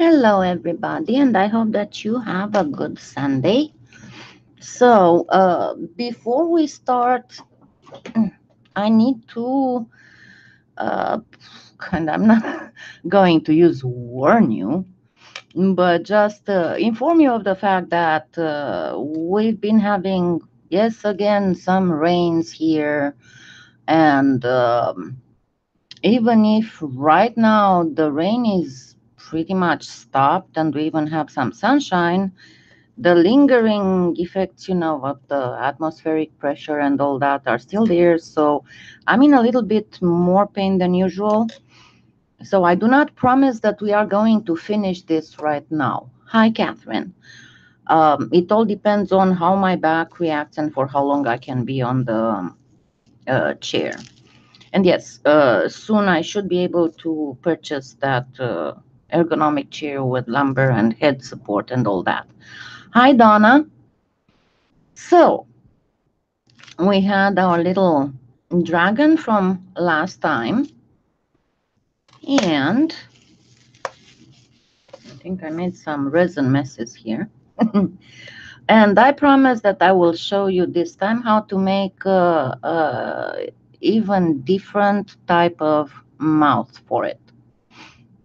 Hello, everybody, and I hope that you have a good Sunday. So, before we start, I need to and I'm not going to use warn you, but just inform you of the fact that we've been having, yes, again, some rains here, and even if right now the rain is pretty much stopped and we even have some sunshine, the lingering effects, of the atmospheric pressure and all that are still there. So I'm in a little bit more pain than usual. So I do not promise that we are going to finish this right now. Hi, Catherine. It all depends on how my back reacts and for how long I can be on the chair. And yes, soon I should be able to purchase that ergonomic chair with lumbar and head support and all that. Hi, Donna. So we had our little dragon from last time, and I think I made some resin messes here. And I promise that I will show you this time how to make even different type of mouth for it.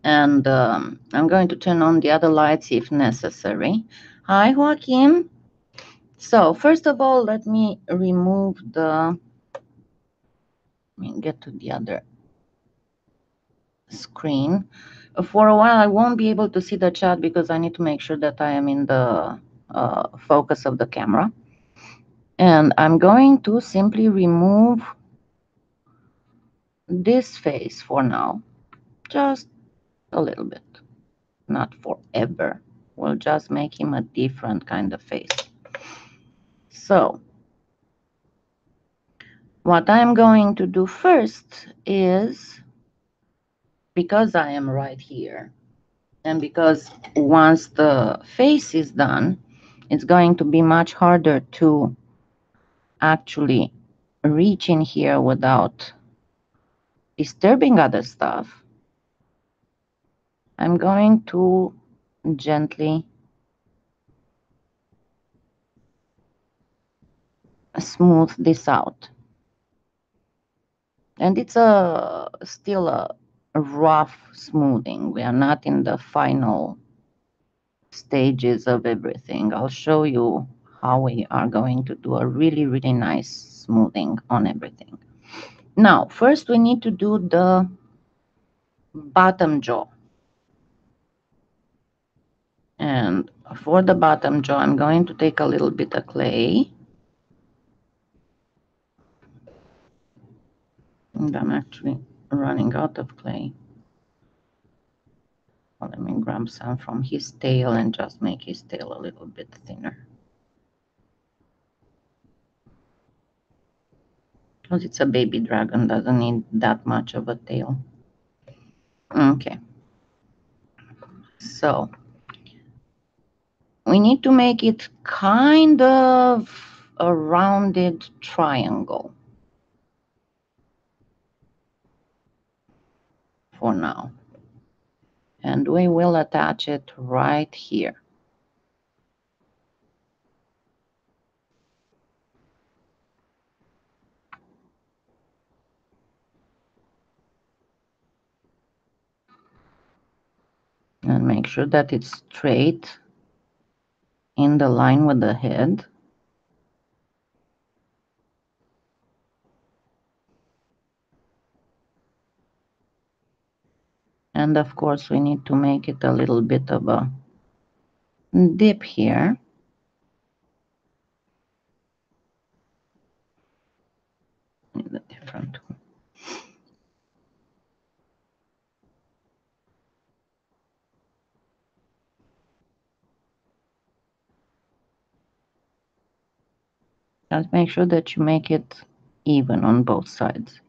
And I'm going to turn on the other lights if necessary. Hi, Joaquin. So first of all, let me remove get to the other screen. For a while, I won't be able to see the chat because I need to make sure that I am in the focus of the camera. And I'm going to simply remove this face for now, just a little bit, not forever. We'll just make him a different kind of face. So what I'm going to do first is, because I am right here, and because once the face is done, it's going to be much harder to actually reach in here without disturbing other stuff. I'm going to gently smooth this out. And it's still a rough smoothing. We are not in the final stages of everything. I'll show you how we are going to do a really, really nice smoothing on everything. Now, first we need to do the bottom jaw. And for the bottom jaw, I'm going to take a little bit of clay. And I'm actually running out of clay. Well, let me grab some from his tail and just make his tail a little bit thinner. Because it's a baby dragon, doesn't need that much of a tail. Okay. So we need to make it kind of a rounded triangle for now. And we will attach it right here. And make sure that it's straight in the line with the head. And of course, we need to make it a little bit of a dip here. Need a different one. Just make sure that you make it even on both sides.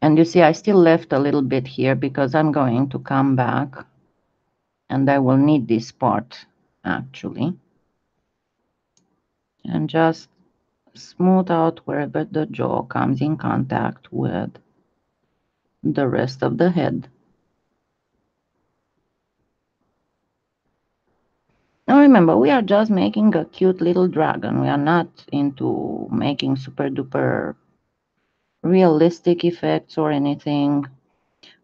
And you see, I still left a little bit here because I'm going to come back and I will need this part actually. And just smooth out wherever the jaw comes in contact with the rest of the head. Now remember, we are just making a cute little dragon. We are not into making super duper realistic effects or anything.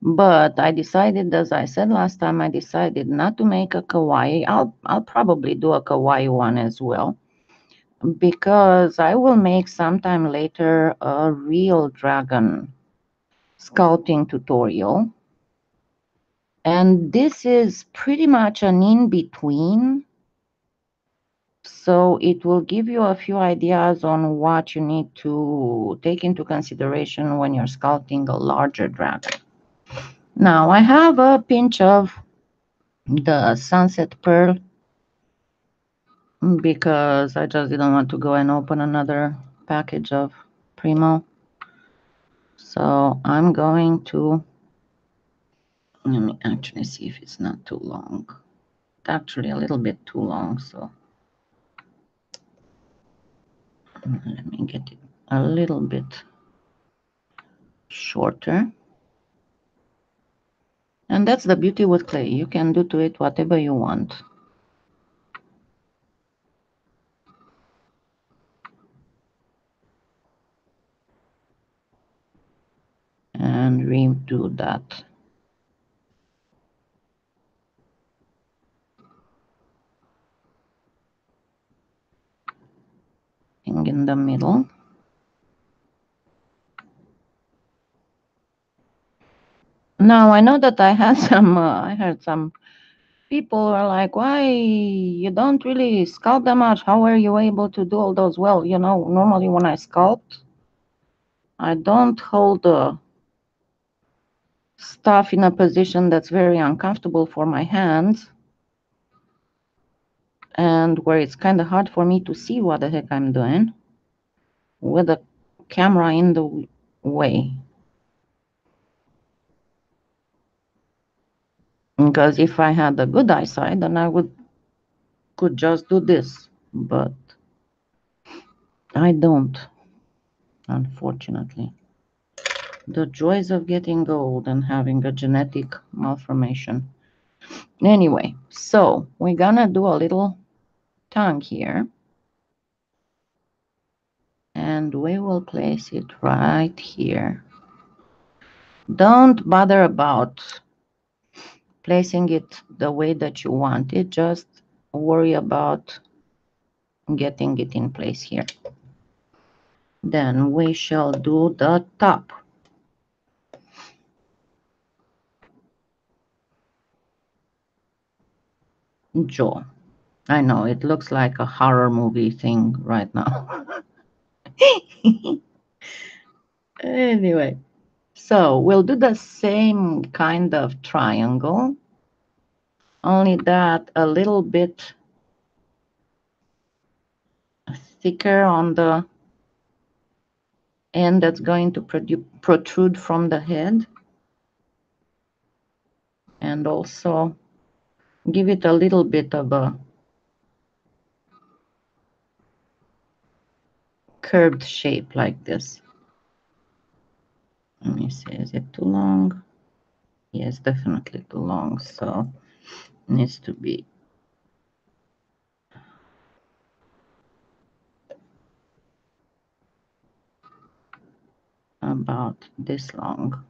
But I decided, as I said last time, I decided not to make a kawaii. I'll probably do a kawaii one as well, because I will make sometime later a real dragon sculpting tutorial. And this is pretty much an in-between. So it will give you a few ideas on what you need to take into consideration when you're sculpting a larger dragon. Now I have a pinch of the Sunset Pearl because I just didn't want to go and open another package of Primo. So I'm going to, let me actually see if it's not too long. It's actually a little bit too long, so let me get it a little bit shorter. And that's the beauty with clay. You can do to it whatever you want. And redo that. Thing in the middle. Now I know that I had I heard some people are like, why you don't really sculpt that much? How are you able to do all those? Well, you know, normally when I sculpt, I don't hold the stuff in a position that's very uncomfortable for my hands and where it's kind of hard for me to see what the heck I'm doing with the camera in the way. Because if I had a good eyesight, then I could just do this, but I don't, unfortunately. The joys of getting old and having a genetic malformation. Anyway, so we're gonna do a little tongue here, and we will place it right here. Don't bother about placing it the way that you want it, just worry about getting it in place here. Then we shall do the top jaw. I know it looks like a horror movie thing right now. Anyway, so we'll do the same kind of triangle, only that a little bit thicker on the end that's going to protrude from the head, and also give it a little bit of a curved shape like this. Let me see, is it too long? Yes, definitely too long, so it needs to be about this long.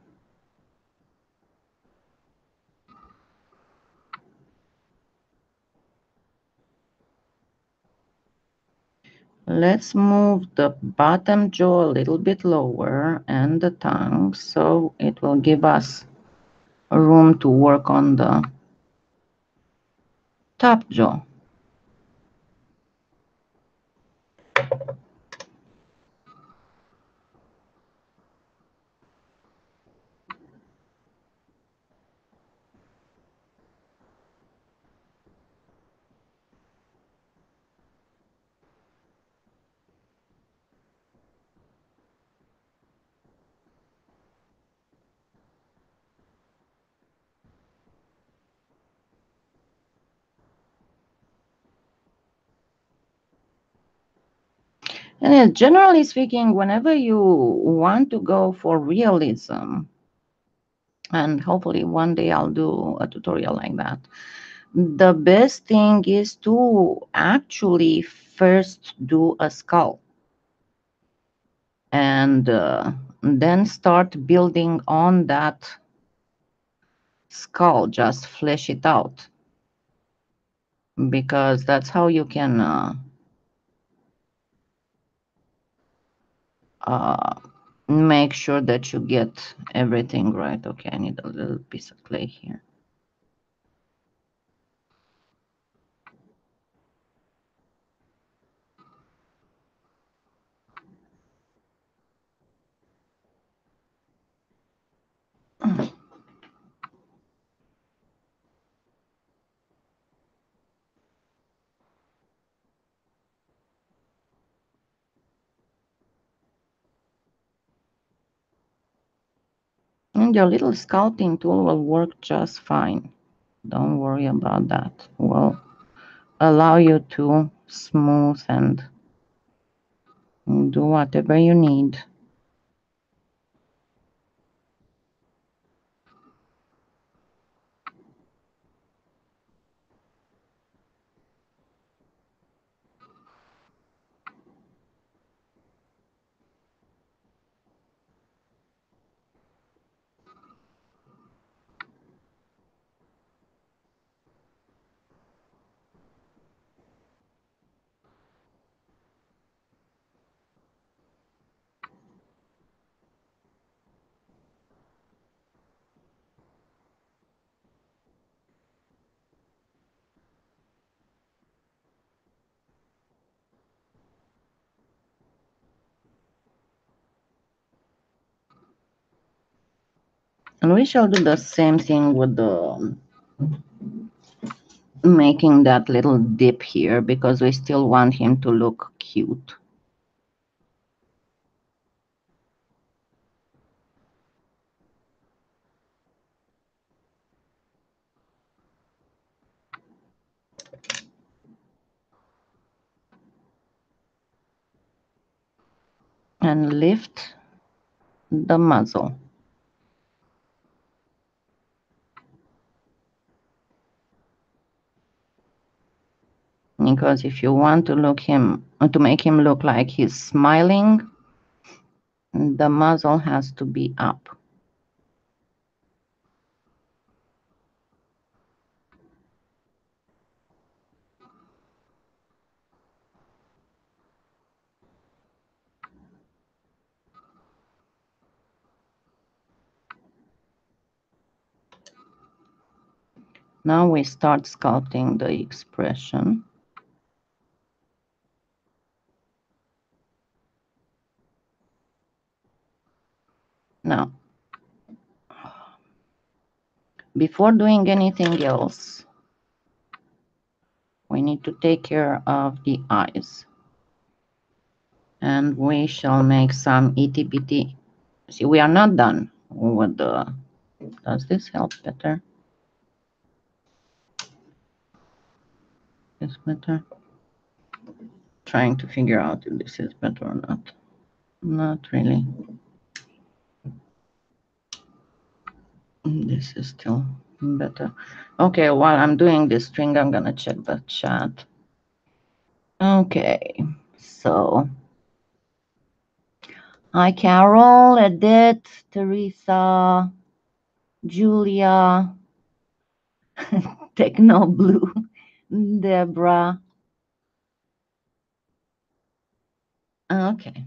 Let's move the bottom jaw a little bit lower and the tongue, so it will give us room to work on the top jaw. And generally speaking, whenever you want to go for realism, And hopefully one day I'll do a tutorial like that. The best thing is to actually first do a skull and then start building on that skull, just flesh it out, because that's how you can uh, make sure that you get everything right. Okay, I need a little piece of clay here. And your little sculpting tool will work just fine. Don't worry about that. Will allow you to smooth and do whatever you need. And we shall do the same thing with the making that little dip here, because we still want him to look cute. And lift the muzzle. Because if you want to make him look like he's smiling, the muzzle has to be up. Now we start sculpting the expression. Now, before doing anything else, we need to take care of the eyes. And we shall make some itty bitty. See, we are not done with the. Does this help better? Is better? Trying to figure out if this is better or not. Not really. This is still better. Okay, while I'm doing this string, I'm gonna check the chat. Okay, so hi Carol, Edith, Teresa, Julia, Techno Blue, Deborah. Okay.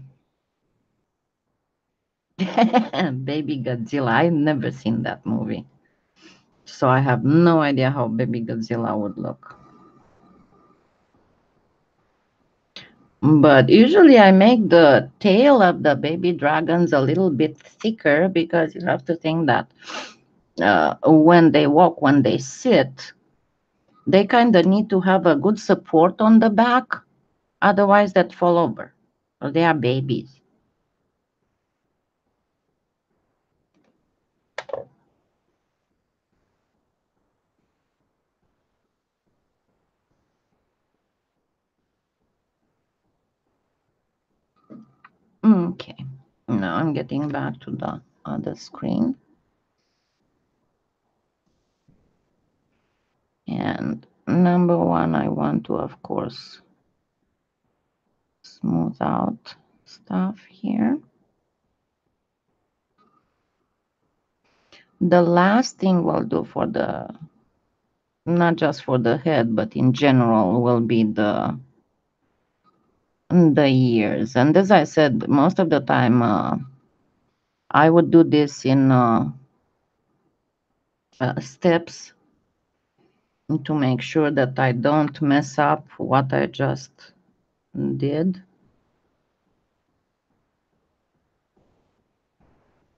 Baby Godzilla. I've never seen that movie. So I have no idea how Baby Godzilla would look. But usually I make the tail of the baby dragons a little bit thicker, because you have to think that when they walk, when they sit, they kind of need to have a good support on the back. Otherwise, that fall over. So they are babies. Okay. Now I'm getting back to the other screen. And number one, I want to, of course, smooth out stuff here. The last thing we'll do for the, not just for the head, but in general, will be the ears. And as I said, most of the time, I would do this in steps to make sure that I don't mess up what I just did.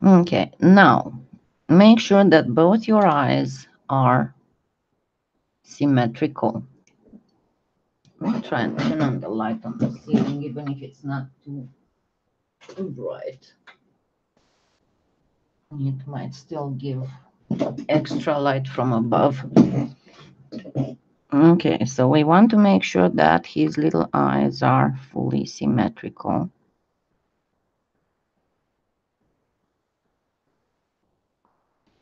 Okay, now make sure that both your eyes are symmetrical. I'll try and turn on the light on the ceiling, even if it's not too bright. It might still give extra light from above. Okay, so we want to make sure that his little eyes are fully symmetrical.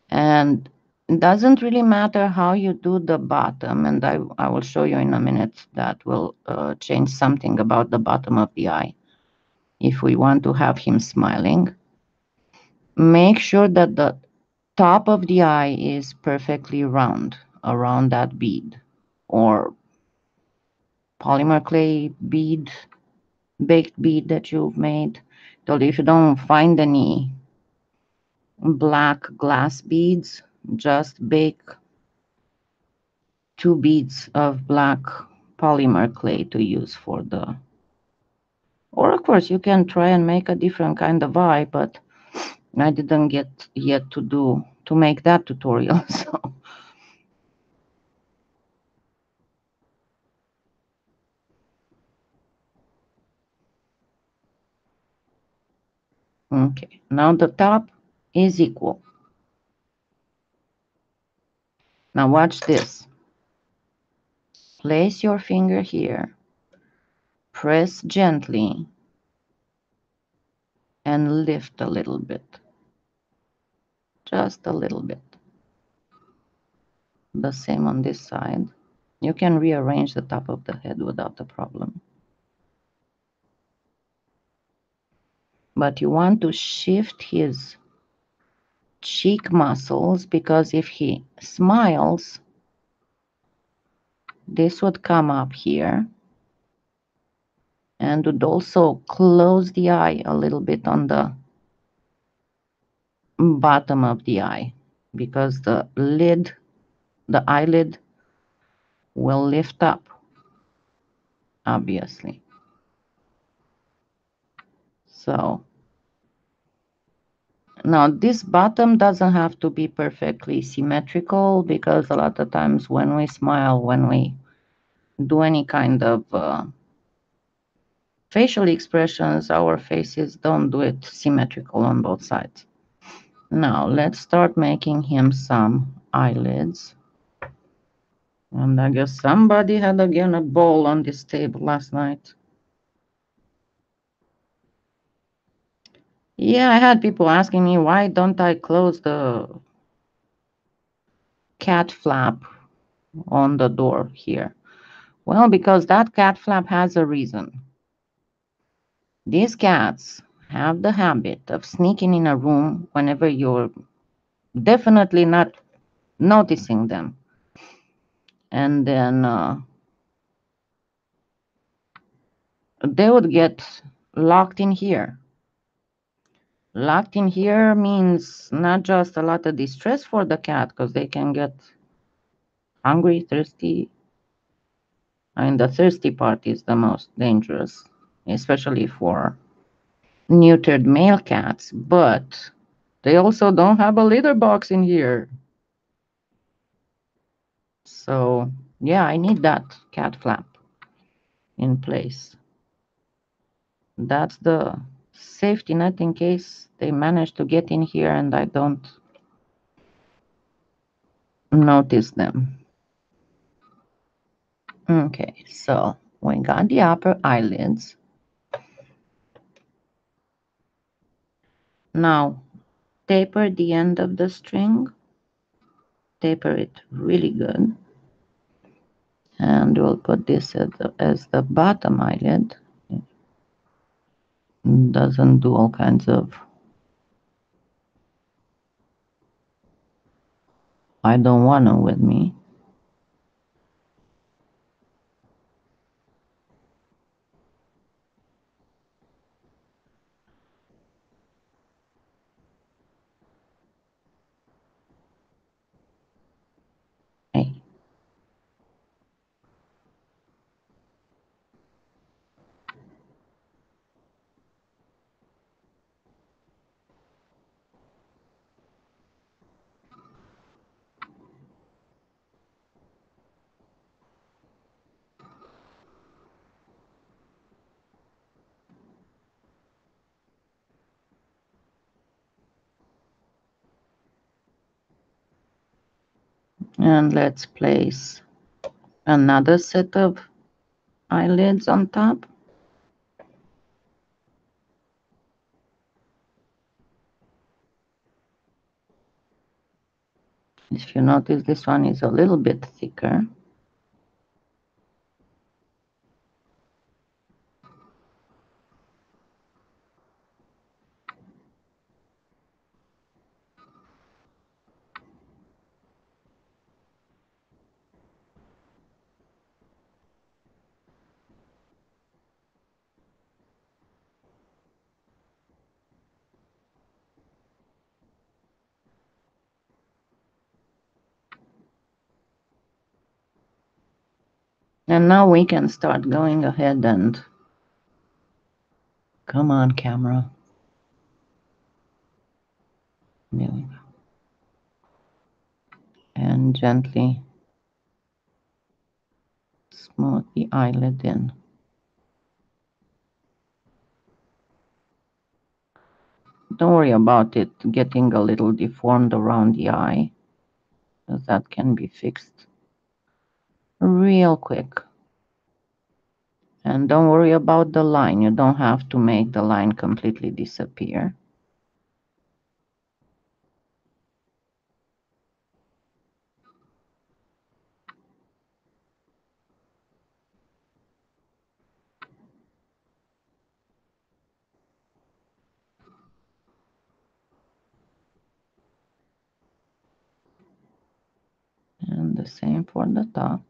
And it doesn't really matter how you do the bottom, and I will show you in a minute that will change something about the bottom of the eye. If we want to have him smiling, make sure that the top of the eye is perfectly round around that bead or polymer clay bead, baked bead that you've made. So if you don't find any black glass beads, just bake 2 beads of black polymer clay to use for the, or of course you can try and make a different kind of eye, but I didn't get yet to make that tutorial. So okay, now the top is equal. Now watch this. Place your finger here, press gently, and lift a little bit. Just a little bit. The same on this side. You can rearrange the top of the head without a problem. But you want to shift his cheek muscles, because if he smiles, this would come up here and would also close the eye a little bit on the bottom of the eye, because the eyelid will lift up, obviously. So now this bottom doesn't have to be perfectly symmetrical, because a lot of times when we smile, when we do any kind of facial expressions, our faces don't do it symmetrical on both sides. Now let's start making him some eyelids. And I guess somebody had again a bowl on this table last night. Yeah, I had people asking me, why don't I close the cat flap on the door here? Well, because that cat flap has a reason. These cats have the habit of sneaking in a room whenever you're definitely not noticing them. And then they would get locked in here. Locked in here means not just a lot of distress for the cat, because they can get hungry, thirsty. I mean, the thirsty part is the most dangerous, especially for neutered male cats, but they also don't have a litter box in here. So, yeah, I need that cat flap in place. That's the safety net in case they manage to get in here and I don't notice them. Okay, so we got the upper eyelids. Now, taper the end of the string. Taper it really good. And we'll put this as the bottom eyelid. It doesn't do all kinds of I don't wanna with me. Hey. And let's place another set of eyelids on top. If you notice, this one is a little bit thicker. And now we can start going ahead and come on, camera. There we go. And gently smooth the eyelid in. Don't worry about it getting a little deformed around the eye, because that can be fixed real quick. And don't worry about the line. You don't have to make the line completely disappear. And the same for the top.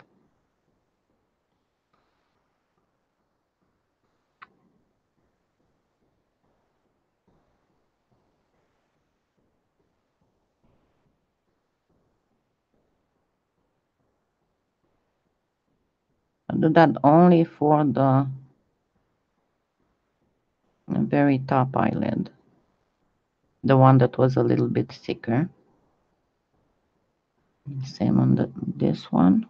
I do that only for the very top eyelid, the one that was a little bit thicker. Same on this one.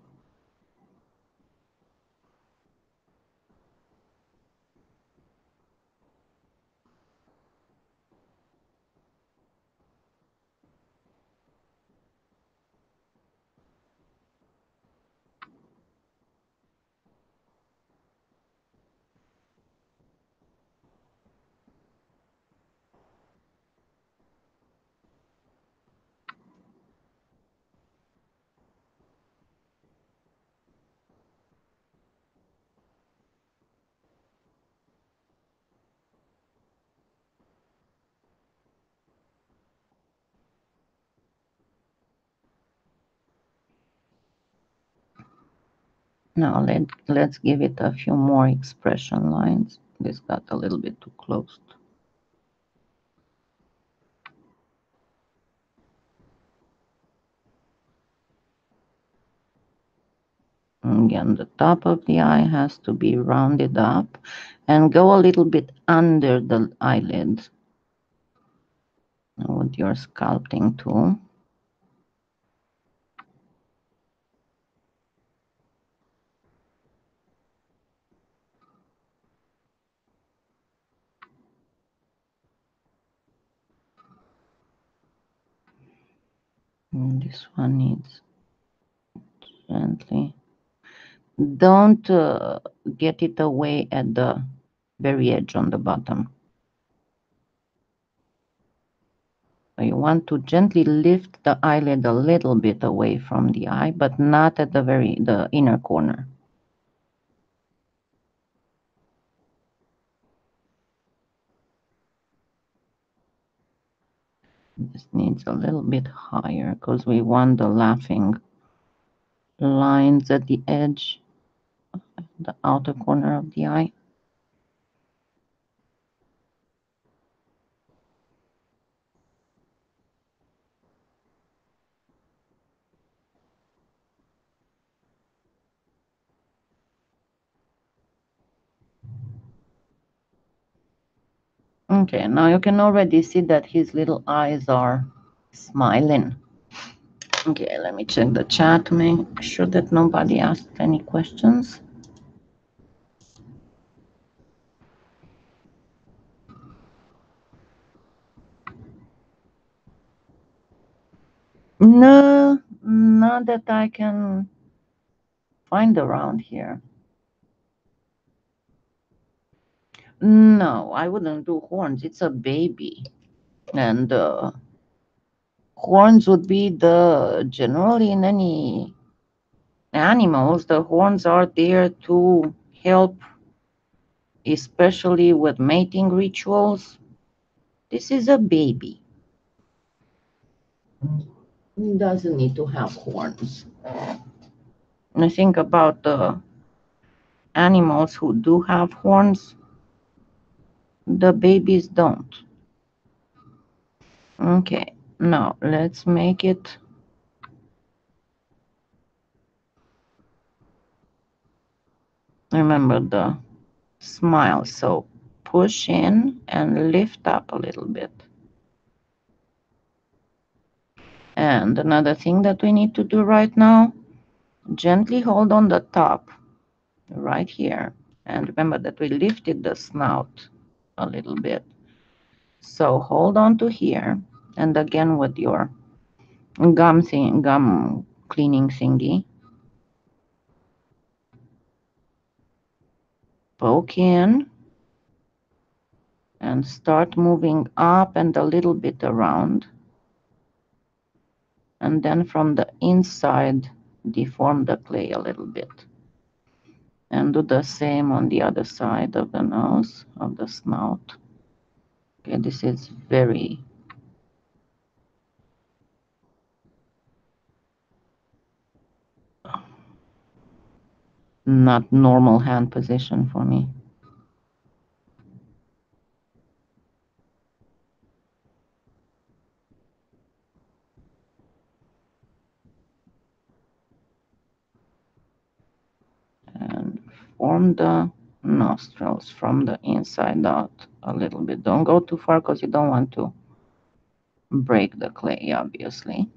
Now let's give it a few more expression lines. This got a little bit too close. Again, the top of the eye has to be rounded up and go a little bit under the eyelid with your sculpting tool. And this one needs gently. Don't get it away at the very edge on the bottom. So you want to gently lift the eyelid a little bit away from the eye, but not at the inner corner. This needs a little bit higher because we want the laughing lines at the edge, the outer corner of the eye. Okay, now you can already see that his little eyes are smiling. Okay, let me check the chat to make sure that nobody asked any questions. No, not that I can find around here. No, I wouldn't do horns. It's a baby. And horns would be the generally in any animals, the horns are there to help, especially with mating rituals. This is a baby. It doesn't need to have horns. And I think about the animals who do have horns, the babies don't. Okay, now let's make it. Remember the smile. So push in and lift up a little bit. And another thing that we need to do right now, gently hold on the top right here. And remember that we lifted the snout a little bit. So hold on to here. And again with your gum cleaning thingy. Poke in and start moving up and a little bit around. And then from the inside, deform the clay a little bit. And do the same on the other side of the nose, of the snout. Okay, this is very not normal hand position for me. And form the nostrils from the inside out a little bit. Don't go too far because you don't want to break the clay, obviously.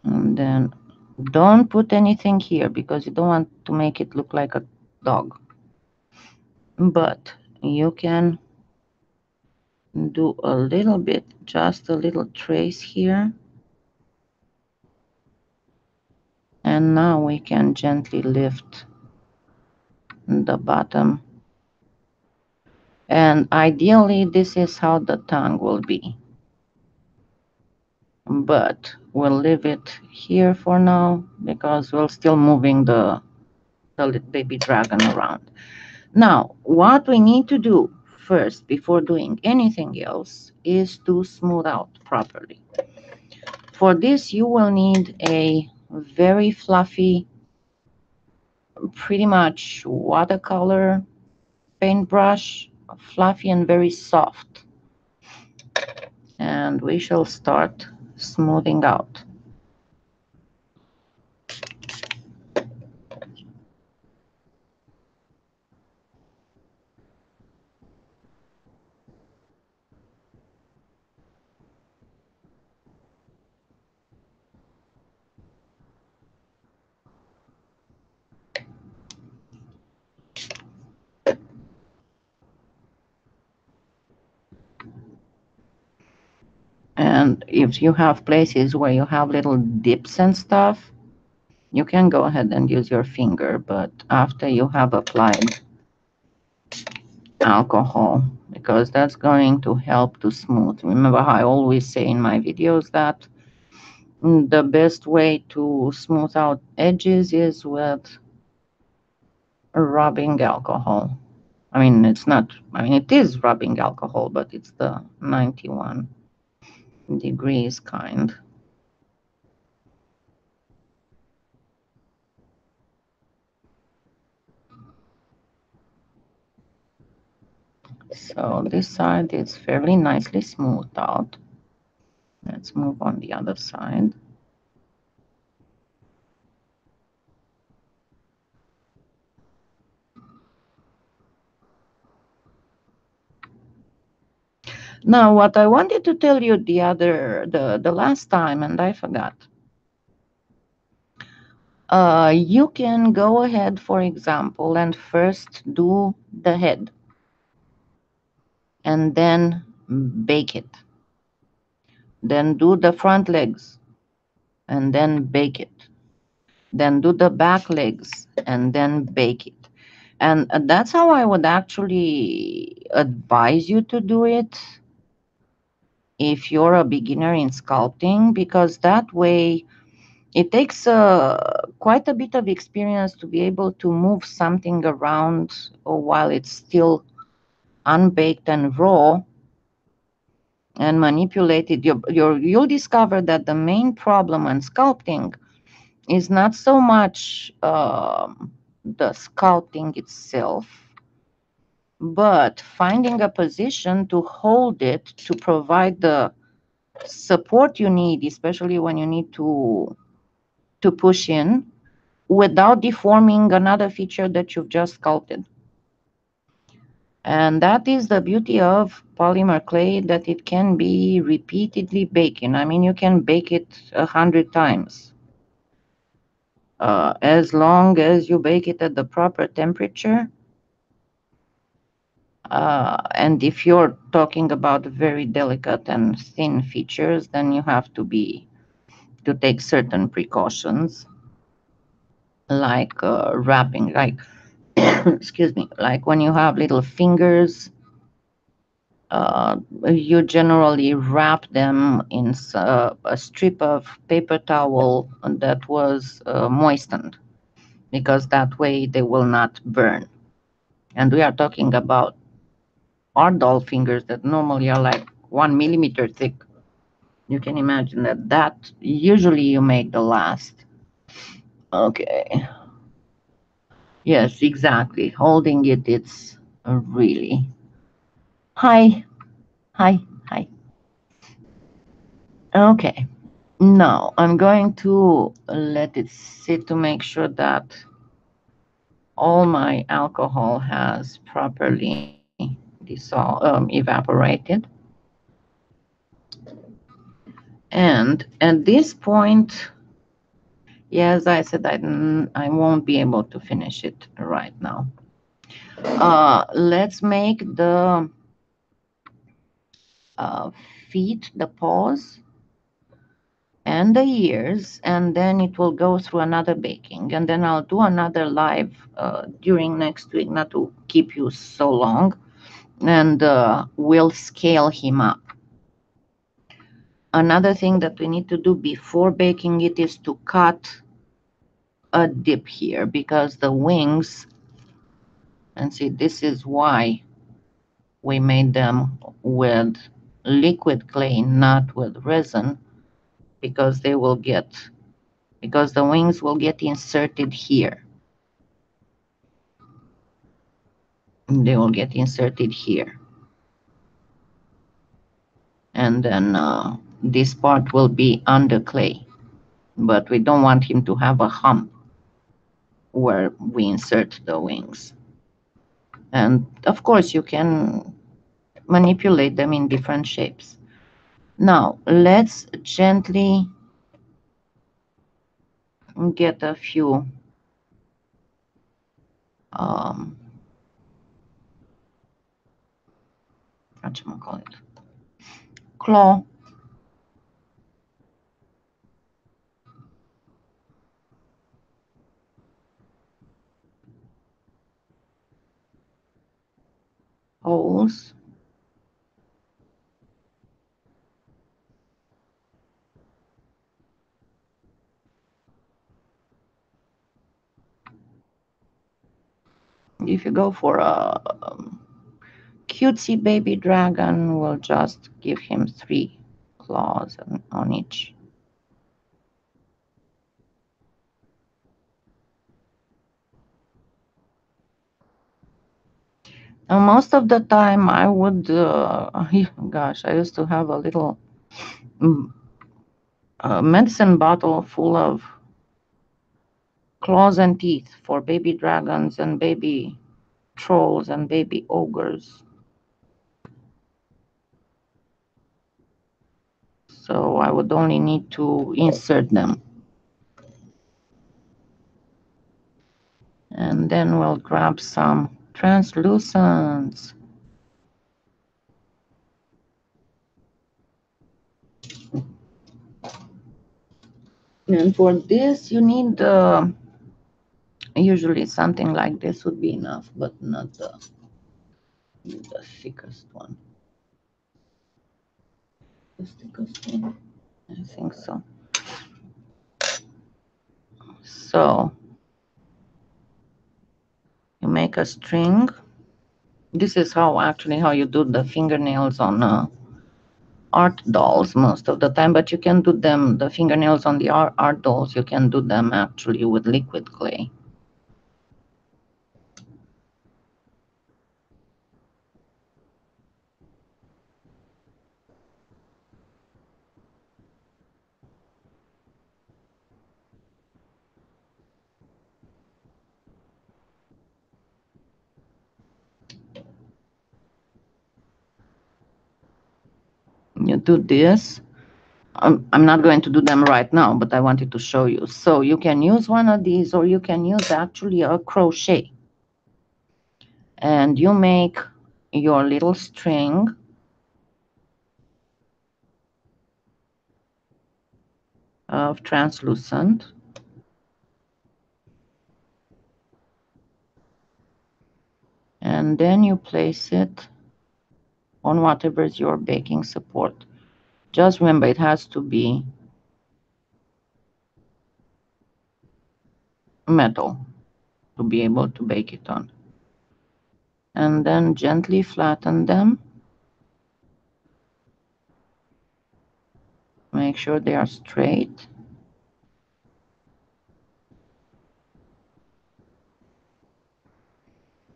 And then don't put anything here because you don't want to make it look like a dog. But you can do a little bit, just a little trace here. And now we can gently lift the bottom. And ideally, this is how the tongue will be. But we'll leave it here for now because we're still moving the baby dragon around. Now, what we need to do first before doing anything else is to smooth out properly. For this, you will need a very fluffy, pretty much watercolor paintbrush, fluffy and very soft. And we shall start smoothing out. And if you have places where you have little dips and stuff, you can go ahead and use your finger, but after you have applied alcohol, because that's going to help to smooth. Remember how I always say in my videos that the best way to smooth out edges is with rubbing alcohol. I mean, it's not, I mean, it is rubbing alcohol, but it's the 91 degrees kind. So this side is fairly nicely smoothed out. Let's move on the other side. Now, what I wanted to tell you the last time, and I forgot. You can go ahead, for example, and first do the head, and then bake it. Then do the front legs, and then bake it. Then do the back legs, and then bake it. And that's how I would actually advise you to do it if you're a beginner in sculpting, because that way it takes quite a bit of experience to be able to move something around while it's still unbaked and raw and manipulate it. You'll discover that the main problem when sculpting is not so much the sculpting itself, but finding a position to hold it to provide the support you need, especially when you need to push in without deforming another feature that you've just sculpted. And that is the beauty of polymer clay, that it can be repeatedly baking. I mean, you can bake it 100 times. As long as you bake it at the proper temperature. And if you're talking about very delicate and thin features, then you have to take certain precautions, like wrapping, like excuse me, like when you have little fingers, you generally wrap them in a strip of paper towel that was moistened, because that way they will not burn. And we are talking about our doll fingers that normally are like 1 millimeter thick. You can imagine that usually you make the last. Okay. Yes, exactly. Holding it, it's really hi, hi, hi. Okay. Now I'm going to let it sit to make sure that all my alcohol has properly evaporated. And at this point, yes, I said I won't be able to finish it right now. Let's make the uh, feet, the paws, and the ears, and then it will go through another baking. And then I'll do another live during next week, not to keep you so long, and we'll scale him up. Another thing that we need to do before baking it is to cut a dip here, because the wings, and see, this is why we made them with liquid clay, not with resin, because because the wings will get inserted here. They will get inserted here. And then this part will be under clay. But we don't want him to have a hump where we insert the wings. And of course, you can manipulate them in different shapes. Now, let's gently get a few um, whatchamacallit, claw holes. If you go for a cutesy baby dragon, we'll just give him 3 claws on each. Now, most of the time, I would, gosh, I used to have a little mm, medicine bottle full of claws and teeth for baby dragons and baby trolls and baby ogres. So I would only need to insert them. And then we'll grab some translucents. And for this, you need usually something like this would be enough, but not the thickest one. The thickest one, I think so. So you make a string. This is how you do the fingernails on art dolls most of the time, but you can do them, the fingernails on the art dolls, you can do them actually with liquid clay. You do this. I'm not going to do them right now, but I wanted to show you. So you can use one of these, or you can use actually a crochet. And you make your little string of translucent. And then you place it on whatever is your baking support. Just remember, it has to be metal to be able to bake it on. And then gently flatten them. Make sure they are straight.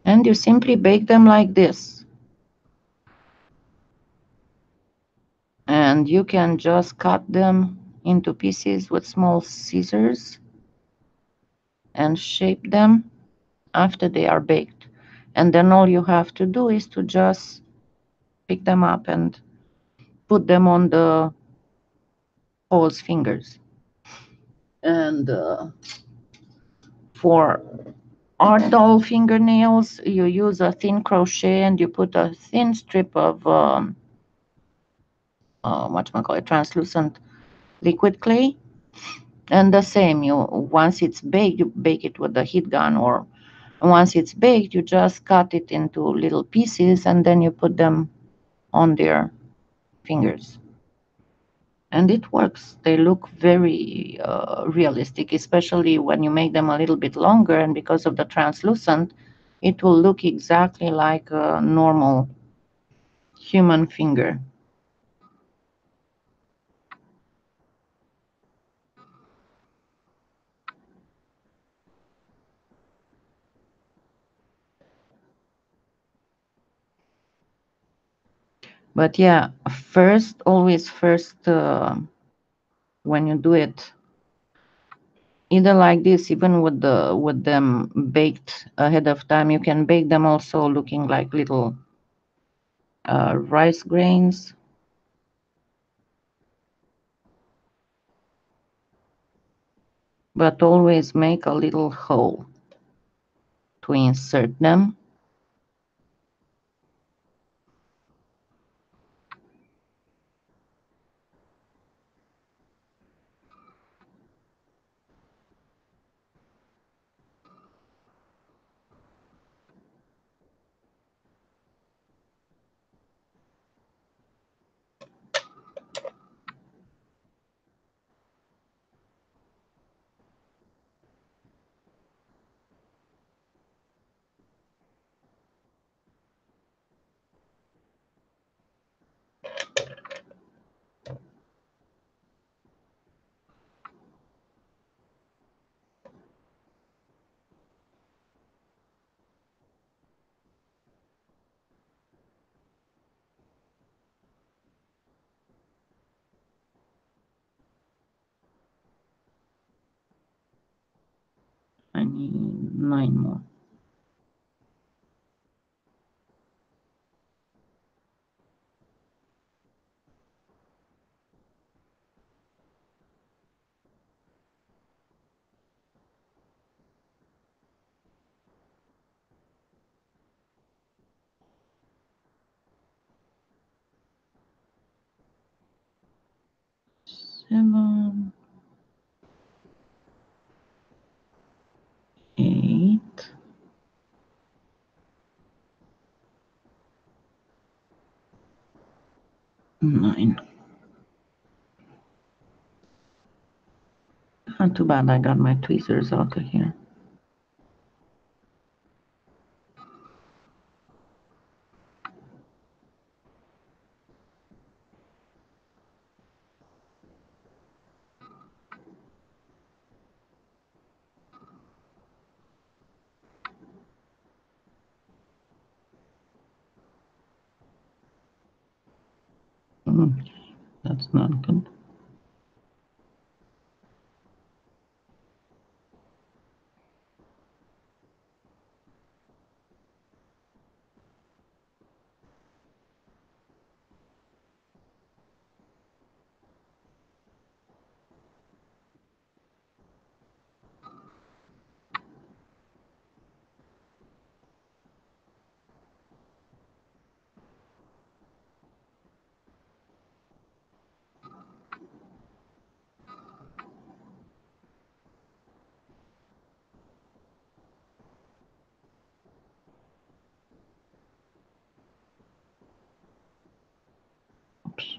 And you simply bake them like this. And you can just cut them into pieces with small scissors and shape them after they are baked. And then all you have to do is to just pick them up and put them on the hole's fingers. And for art doll fingernails, you use a thin crochet and you put a thin strip of translucent liquid clay. And the same, you once it's baked, you bake it with the heat gun, or once it's baked, you just cut it into little pieces and then you put them on their fingers. And it works. They look very realistic, especially when you make them a little bit longer. And because of the translucent, it will look exactly like a normal human finger. But yeah, always first, when you do it, either like this, even with them baked ahead of time, you can bake them also looking like little rice grains. But always make a little hole to insert them. need 9 more. Seven, 8, 9. Not too bad I got my tweezers out of here. That's not good. Oops.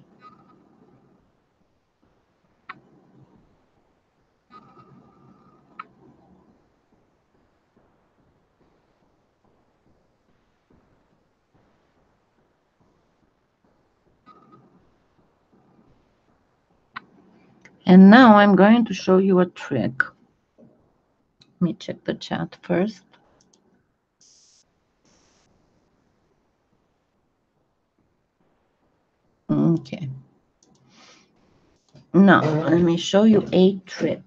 And now I'm going to show you a trick. Let me check the chat first. Okay. Now, let me show you a trick.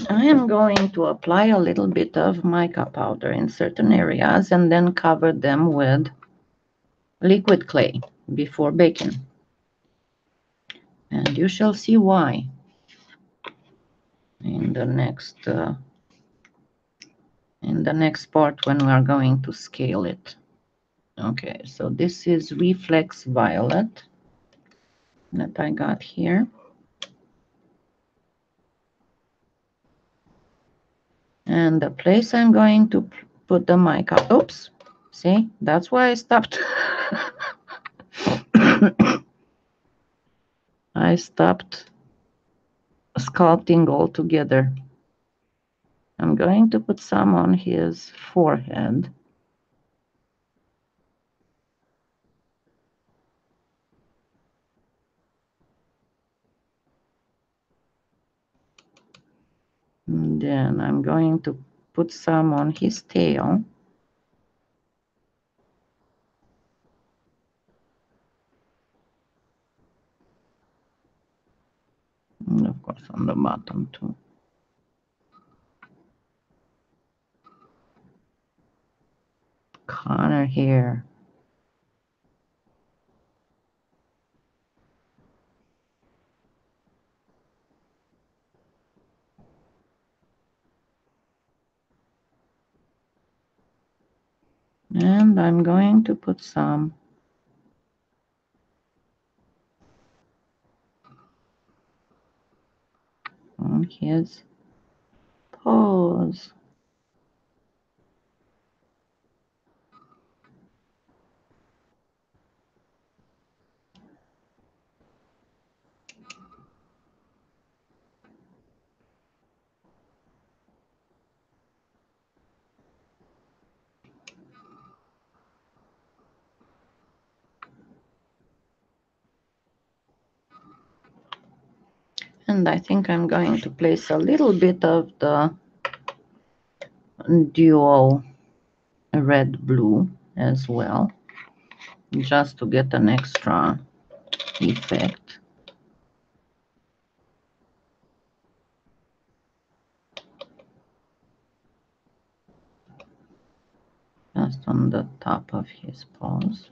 I am going to apply a little bit of mica powder in certain areas and then cover them with liquid clay before baking. And you shall see why in the next part when we are going to scale it. Okay, so this is Reflex Violet that I got here. And the place I'm going to put the mica, oops, see, that's why I stopped. I stopped sculpting altogether. I'm going to put some on his forehead. And then I'm going to put some on his tail. And of course on the bottom too. Corner here. And I'm going to put some on his paws. And I think I'm going to place a little bit of the dual red-blue as well, just to get an extra effect. Just on the top of his paws.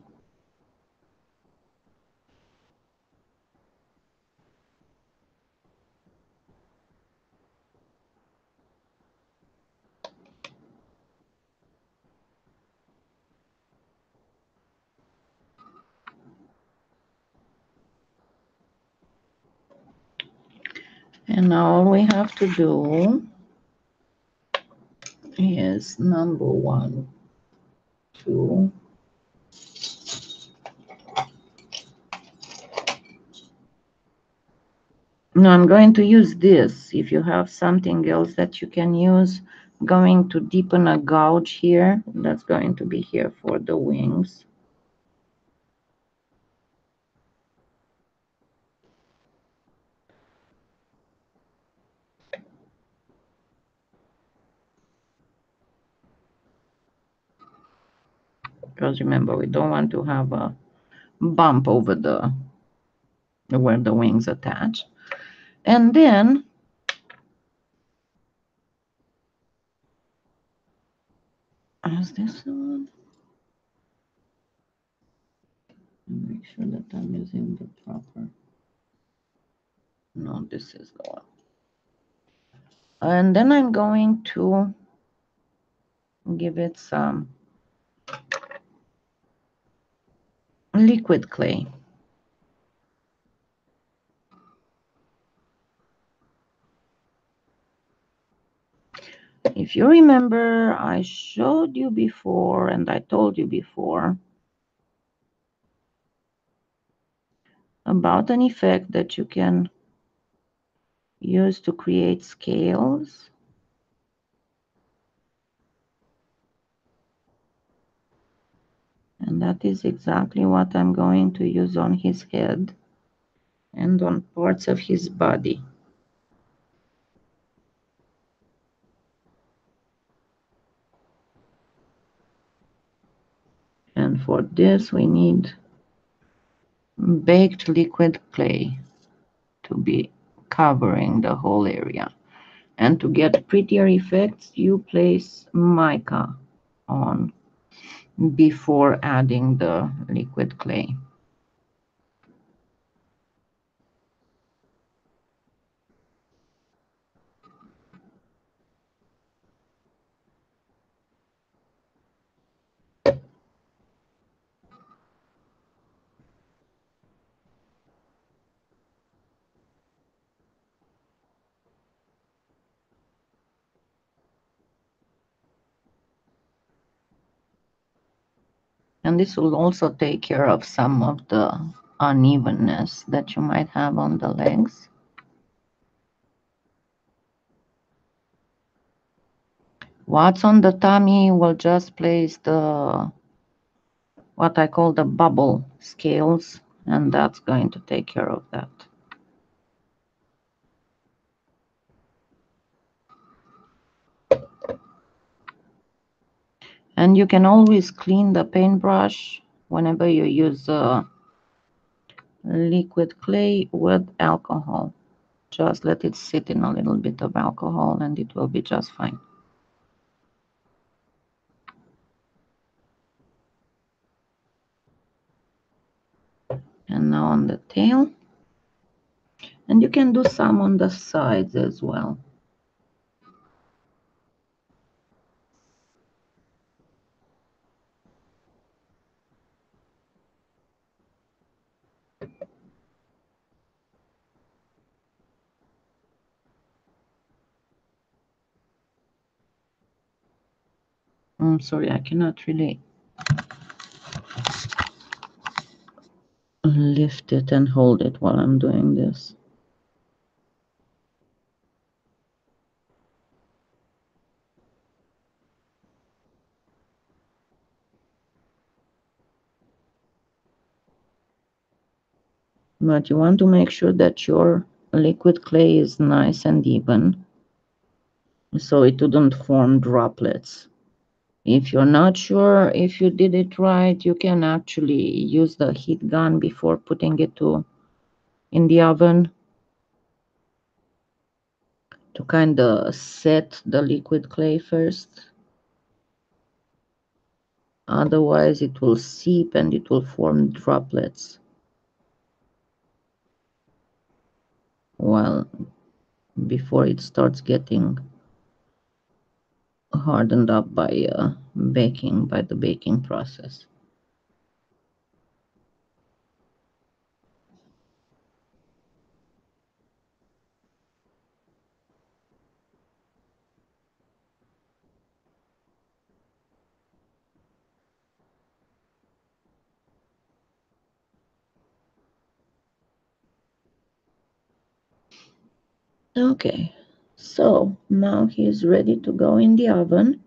And now all we have to do is number 1, 2. Now I'm going to use this. If you have something else that you can use, I'm going to deepen a gouge here. That's going to be here for the wings. Because remember, we don't want to have a bump over the where the wings attach. And then as this one, make sure that I'm using the proper. No, this is the one. And then I'm going to give it some liquid clay. If you remember, I showed you before and I told you before about an effect that you can use to create scales. And that is exactly what I'm going to use on his head and on parts of his body. And for this we need baked liquid clay to be covering the whole area. And to get prettier effects, you place mica on before adding the liquid clay. And this will also take care of some of the unevenness that you might have on the legs. What's on the tummy will just place the what I call the bubble scales, and that's going to take care of that. And you can always clean the paintbrush whenever you use liquid clay with alcohol. Just let it sit in a little bit of alcohol and it will be just fine. And now on the tail. And you can do some on the sides as well. I'm sorry, I cannot really lift it and hold it while I'm doing this. But you want to make sure that your liquid clay is nice and even, so it wouldn't form droplets. If you're not sure if you did it right, you can actually use the heat gun before putting it in the oven to kind of set the liquid clay first. Otherwise, it will seep and it will form droplets. Well, before it starts getting hardened up by the baking process. Okay, so now he's ready to go in the oven.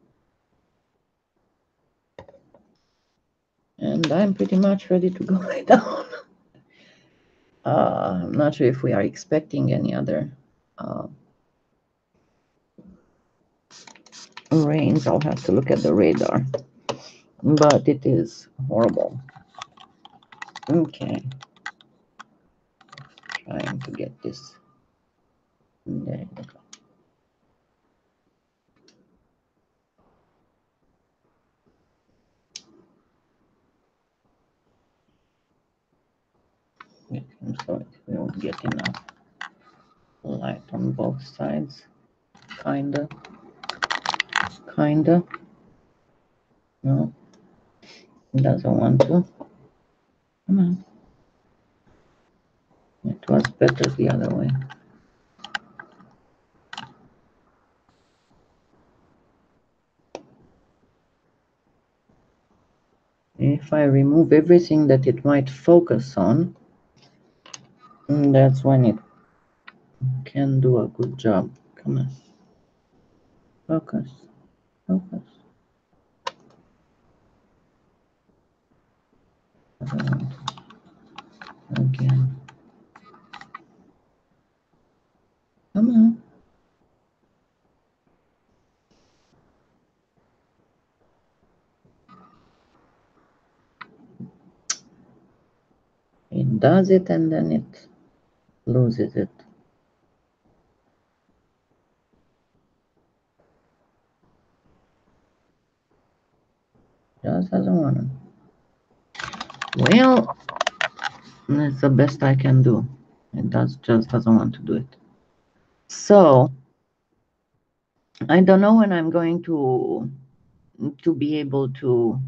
And I'm pretty much ready to go lay down. I'm not sure if we are expecting any other rains. I'll have to look at the radar. But it is horrible. Okay. Trying to get this. There you go. So it will get enough light on both sides. Kinda. No, it doesn't want to. Come on. It was better the other way. If I remove everything that it might focus on, that's when it can do a good job. Come on. Focus. Focus. Again. Come on. It does it and then it loses it. Just doesn't want to. Well, that's the best I can do. It just doesn't want to do it. So I don't know when I'm going to be able to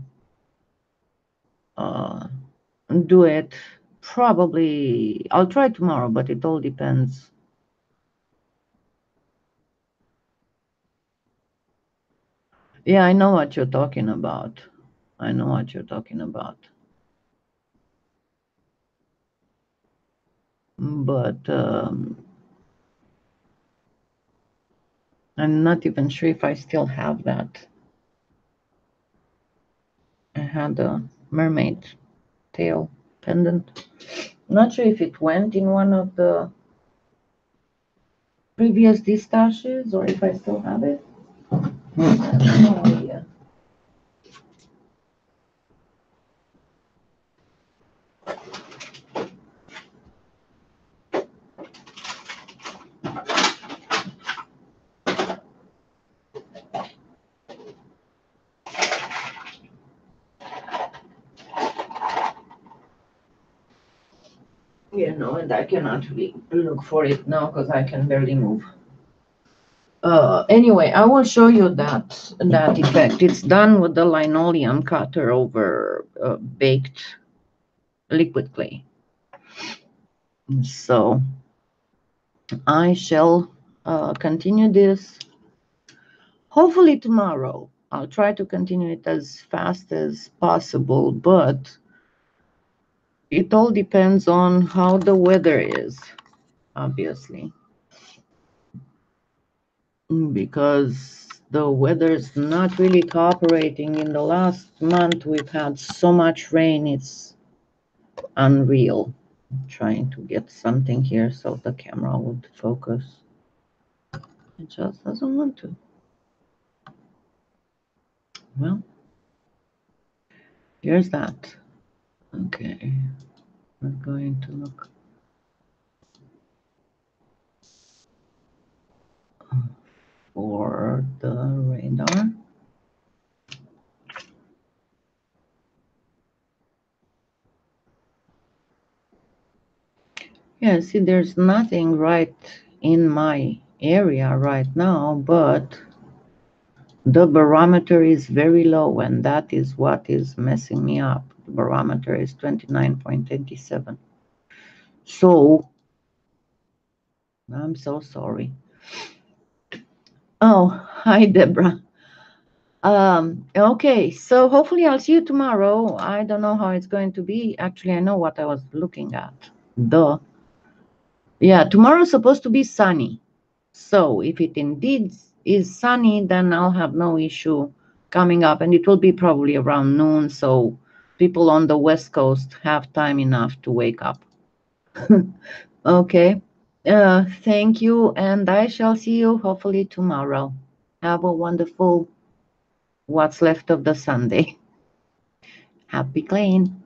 do it. Probably I'll try tomorrow, but it all depends. Yeah, I know what you're talking about. I know what you're talking about. But I'm not even sure if I still have that. I had a mermaid tail pendant. Not sure if it went in one of the previous distashes or if I still have it. I have no idea. Yeah, no, and I cannot really look for it now because I can barely move. Anyway, I will show you that effect. It's done with the linoleum cutter over baked liquid clay. So I shall continue this hopefully tomorrow. I'll try to continue it as fast as possible, but it all depends on how the weather is, obviously. Because the weather's not really cooperating. In the last month, we've had so much rain, it's unreal. I'm trying to get something here so the camera would focus. It just doesn't want to. Well, here's that. Okay, we're going to look for the radar. Yeah, see, there's nothing right in my area right now, but the barometer is very low, and that is what is messing me up. The barometer is 29.87. So, I'm so sorry. Oh, hi, Deborah. Okay, so hopefully I'll see you tomorrow. I don't know how it's going to be. Actually, I know what I was looking at. Duh. Yeah, tomorrow's supposed to be sunny. So if it indeed is sunny, then I'll have no issue coming up, and it will be probably around noon, so people on the West Coast have time enough to wake up. Okay. Thank you, and I shall see you hopefully tomorrow. Have a wonderful what's left of the Sunday. Happy clean.